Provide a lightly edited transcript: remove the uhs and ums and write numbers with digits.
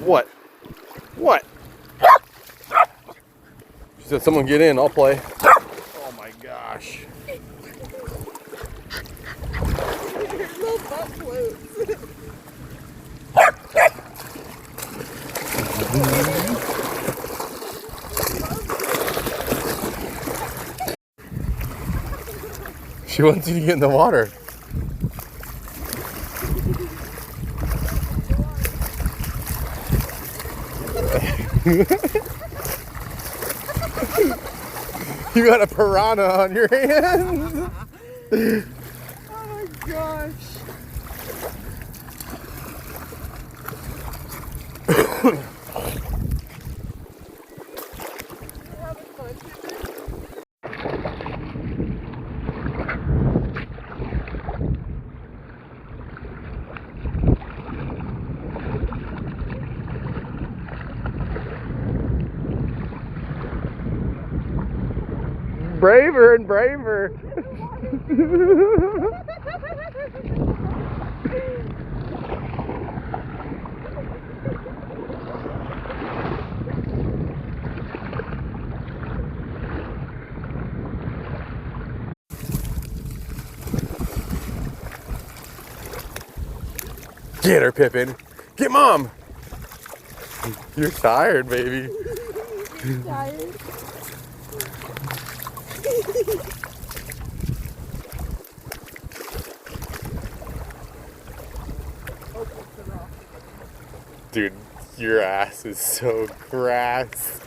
What? What? She said, someone get in, I'll play. Oh my gosh. Little butt floats. She wants you to get in the water. You got a piranha on your hands. Oh my gosh. You're having fun, Pippin? Braver and braver. Get her, Pippin. Get Mom. You're tired, baby. You're tired. Dude, your ass is so grass.